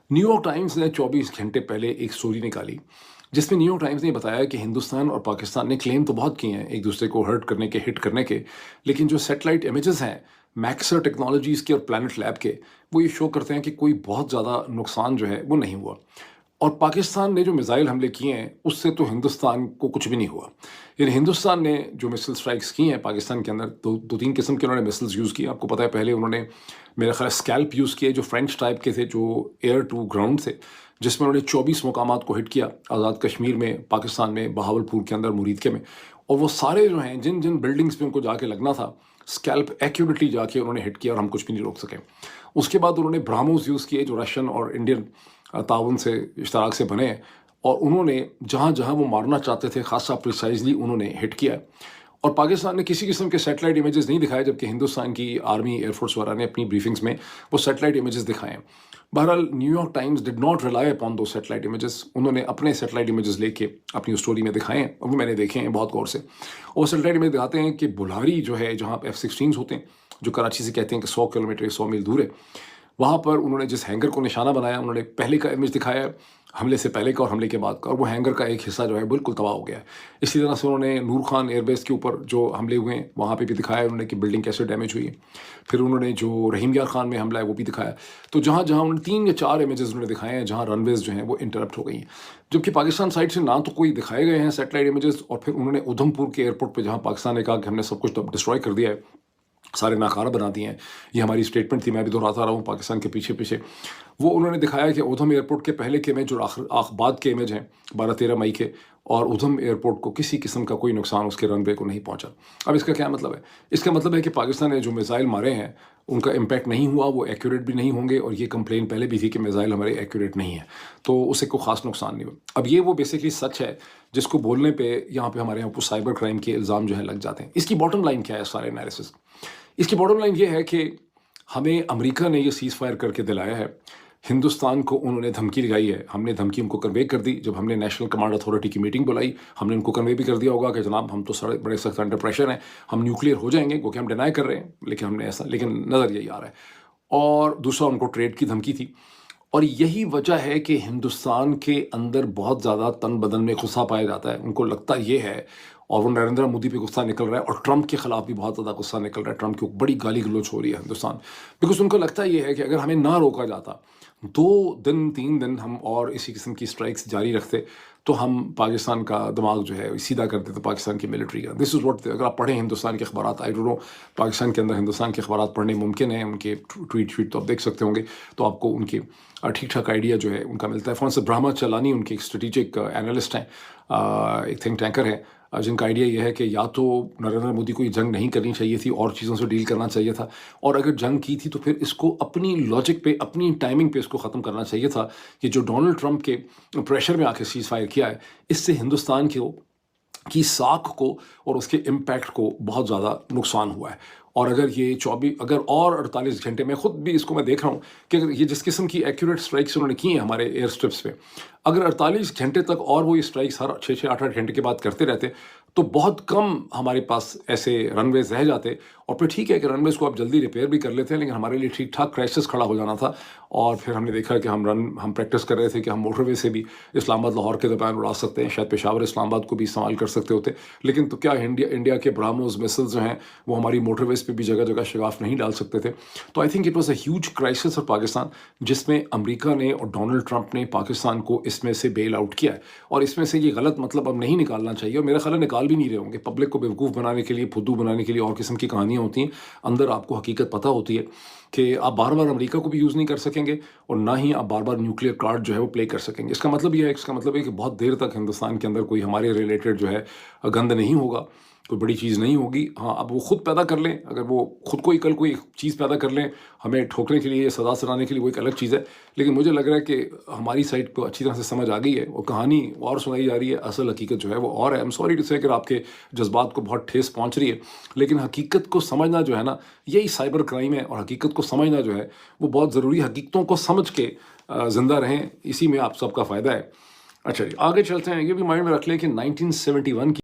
New York times ने 24 घंटे पहले एक स्टोरी निकाली जिसमें न्यू यॉर्क टाइम्स ने बताया कि हिंदुस्तान और पाकिस्तान ने क्लेम तो बहुत किए हैं एक दूसरे को हर्ट करने के, हिट करने के, लेकिन जो सैटेलाइट इमेजेस हैं मैक्सर टेक्नोलॉजीज के और प्लैनेट लैब के, वो ये शो करते हैं कि कोई बहुत ज़्यादा नुकसान जो है वो नहीं हुआ। और पाकिस्तान ने जो मिसाइल हमले किए हैं उससे तो हिंदुस्तान को कुछ भी नहीं हुआ। यानी हिंदुस्तान ने जो मिसाइल स्ट्राइक्स की हैं पाकिस्तान के अंदर, दो तीन किस्म के उन्होंने मिसाइल्स यूज़ किए। आपको पता है पहले उन्होंने मेरा ख्याल स्कैल्प यूज़ किए जो फ्रेंच टाइप के थे, जो एयर टू ग्राउंड थे, जिसमें उन्होंने 24 मुकामात को हिट किया आज़ाद कश्मीर में, पाकिस्तान में, बहावलपुर के अंदर, मुरीदके में। और वो सारे जो हैं जिन जिन बिल्डिंग्स पे उनको जाके लगना था, स्कैल्प एक्यूरेटली जाके उन्होंने हिट किया और हम कुछ भी नहीं रोक सके। उसके बाद उन्होंने ब्राह्मोस यूज़ किए जो रशियन और इंडियन ताउन से इश्तराक से बने हैं, और उन्होंने जहाँ जहाँ वो मारना चाहते थे खासा प्रिसाइजली उन्होंने हिट किया। और पाकिस्तान ने किसी किस्म के सैटेलाइट इमेजेस नहीं दिखाए, जबकि हिंदुस्तान की आर्मी एयरफोर्स वगैरह ने अपनी ब्रीफिंग्स में वो सैटेलाइट इमेजेस दिखाए। बहरहाल New York times did not rely upon दो सैटेलाइट इमेजेस। उन्होंने अपने सैटेलाइट इमेजेस लेके अपनी स्टोरी में दिखाए हैं और वो मैंने देखे हैं बहुत गौर से। और सैटेलाइट इमेज दिखाते हैं कि बुल्हारी जो है, जहाँ F-16 होते हैं, जो कराची से कहते हैं कि 100 किलोमीटर 100 मील दूर है, वहाँ पर उन्होंने जिस हैंगर को निशाना बनाया, उन्होंने पहले का इमेज दिखाया है, हमले से पहले का और हमले के बाद का, और वो हैंगर का एक हिस्सा जो है बिल्कुल तबाह हो गया है। इसी तरह से उन्होंने नूर खान एयरबेस के ऊपर जो हमले हुए हैं वहाँ पे भी दिखाया उन्होंने कि बिल्डिंग कैसे डैमेज हुई है। फिर उन्होंने जो रहीम यार खान में हमला है वो भी दिखाया। तो जहाँ जहाँ उन्होंने 3 या 4 इमेजेस उन्होंने दिखाए हैं जहाँ रनवेज जो हैं वो इंटरप्ट हो गई हैं, जबकि पाकिस्तान साइड से ना तो कोई दिखाए गए हैं सैटेलाइट इमेजेस। और फिर उन्होंने उधमपुर के एयरपोर्ट पर, जहाँ पाकिस्तान ने कहा कि हमने सब कुछ डिस्ट्रॉय कर दिया है, सारे नाकारा बना दिए हैं, ये हमारी स्टेटमेंट थी, मैं भी दोहराता रहा हूँ पाकिस्तान के पीछे पीछे, वो उन्होंने दिखाया कि उधम एयरपोर्ट के पहले के इमेज और बाद के इमेज हैं 12-13 मई के, और उधम एयरपोर्ट को किसी किस्म का कोई नुकसान उसके रनवे को नहीं पहुंचा। अब इसका क्या मतलब है? इसका मतलब है कि पाकिस्तान ने जो मिसाइल मारे हैं उनका इम्पैक्ट नहीं हुआ, वो एक्यूरेट भी नहीं होंगे, और ये कंप्लेन पहले भी थी कि मिसाइल हमारे एक्यूरेट नहीं है, तो उससे कोई ख़ास नुकसान नहीं हुआ। अब ये वो बेसिकली सच है जिसको बोलने पे यहाँ पे हमारे यहाँ पर साइबर क्राइम के इल्ज़ाम जो है लग जाते हैं। इसकी बॉटम लाइन क्या है सारे एनालिसिस? इसकी बॉटम लाइन ये है कि हमें अमेरिका ने ये सीज़ फायर करके दिलाया है, हिंदुस्तान को उन्होंने धमकी लगाई है, हमने धमकी उनको कन्वे कर दी। जब हमने नेशनल कमांड अथॉरिटी की मीटिंग बुलाई, हमने उनको कन्वे भी कर दिया होगा कि जनाब हम तो सारे बड़े सख्त अंडर प्रेशर हैं, हम न्यूक्लियर हो जाएंगे, क्योंकि हम डिनाई कर रहे हैं, लेकिन हमने ऐसा, लेकिन नज़र यही आ रहा है। और दूसरा उनको ट्रेड की धमकी थी। और यही वजह है कि हिंदुस्तान के अंदर बहुत ज़्यादा तन बदन में गुस्सा पाया जाता है। उनको लगता ये है, और वो नरेंद्र मोदी पे गुस्सा निकल रहा है, और ट्रंप के खिलाफ भी बहुत ज़्यादा गुस्सा निकल रहा है, ट्रंप की बड़ी गाली गलौज हो रही है हिंदुस्तान, बिकॉज उनको लगता ये है कि अगर हमें ना रोका जाता, 2 दिन 3 दिन हम और इसी किस्म की स्ट्राइक्स जारी रखते, तो हम पाकिस्तान का दिमाग जो है सीधा कर देते पाकिस्तान की मिलिट्री का। दिस इज़ व्हाट, अगर आप पढ़ें हिंदुस्तान के अखबार, आई डोंट नो पाकिस्तान के अंदर हिंदुस्तान के अखबार पढ़ने मुमकिन है, उनके ट्वीट तो आप देख सकते होंगे, तो आपको उनके ठीक ठाक आइडिया जो है उनका मिलता है। फॉन्स ब्रह्मा चलानी उनके एक स्ट्रेटिजिक एनालिस्ट हैं, एक थिंक टैंकर है, जिनका आइडिया ये है कि या तो नरेंद्र मोदी को ये जंग नहीं करनी चाहिए थी और चीज़ों से डील करना चाहिए था, और अगर जंग की थी तो फिर इसको अपनी लॉजिक पे, अपनी टाइमिंग पे इसको ख़त्म करना चाहिए था। कि जो डोनाल्ड ट्रंप के प्रेशर में आके सीज़ फायर किया है, इससे हिंदुस्तान की साख को और उसके इम्पैक्ट को बहुत ज़्यादा नुकसान हुआ है। और अगर ये 24 अगर और 48 घंटे में, खुद भी इसको मैं देख रहा हूँ कि अगर ये जिस किस्म की एक्यूरेट स्ट्राइक्स उन्होंने की हैं हमारे एयर स्ट्रिप्स पे, अगर 48 घंटे तक और वो ये स्ट्राइक्स हर 6-6 8-8 घंटे के बाद करते रहते, तो बहुत कम हमारे पास ऐसे रनवेज रह जाते। और फिर ठीक है कि रनवेज को आप जल्दी रिपेयर भी कर लेते हैं, लेकिन हमारे लिए ठीक ठाक क्राइसिस खड़ा हो जाना था। और फिर हमने देखा कि हम प्रैक्टिस कर रहे थे कि हम मोटरवे से भी इस्लामाबाद लाहौर के दरमियान उड़ा सकते हैं, शायद पेशावर इस्लामाबाद को भी इस्तेमाल कर सकते होते, लेकिन तो क्या इंडिया के ब्राह्मोस मिसाइल्स जो हैं वो हमारी मोटरवेज पे भी जगह जगह शगाफ नहीं डाल सकते थे। तो I think it was a huge crisis for Pakistan, जिसमें अमेरिका ने और डोनाल्ड ट्रंप ने पाकिस्तान को इसमें से बेल आउट किया है। और इसमें से ये गलत मतलब अब नहीं निकालना चाहिए, और मेरा ख्याल है निकाल भी नहीं रहे होंगे। पब्लिक को बेवकूफ़ बनाने के लिए, फुद्दू बनाने के लिए और किस्म की कहानियाँ होती हैं, अंदर आपको हकीकत पता होती है कि आप बार बार अमेरिका को भी यूज़ नहीं कर सकेंगे, और ना ही आप बार बार न्यूक्लियर कार्ड जो है वो प्ले कर सकेंगे। इसका मतलब ये है, इसका मतलब है कि बहुत देर तक हिंदुस्तान के अंदर कोई हमारे रिलेटेड जो है गंद नहीं होगा, कोई बड़ी चीज़ नहीं होगी। हाँ, अब वो खुद पैदा कर लें, अगर वो खुद को ही कल कोई चीज़ पैदा कर लें हमें ठोकने के लिए, सज़ा सुनाने के लिए, वो एक अलग चीज़ है। लेकिन मुझे लग रहा है कि हमारी साइड को अच्छी तरह से समझ आ गई है, और कहानी और सुनाई जा रही है, असल हकीकत जो है वो और है। आई एम सॉरी टू से कि आपके जज्बात को बहुत ठेस पहुँच रही है, लेकिन हकीकत को समझना जो है ना, यही साइबर क्राइम है। और हकीकत को समझना जो है वो बहुत ज़रूरी, हकीकतों को समझ के ज़िंदा रहें, इसी में आप सबका फ़ायदा है। अच्छा जी, आगे चलते हैं। ये भी माइंड में रख लें कि 1971 की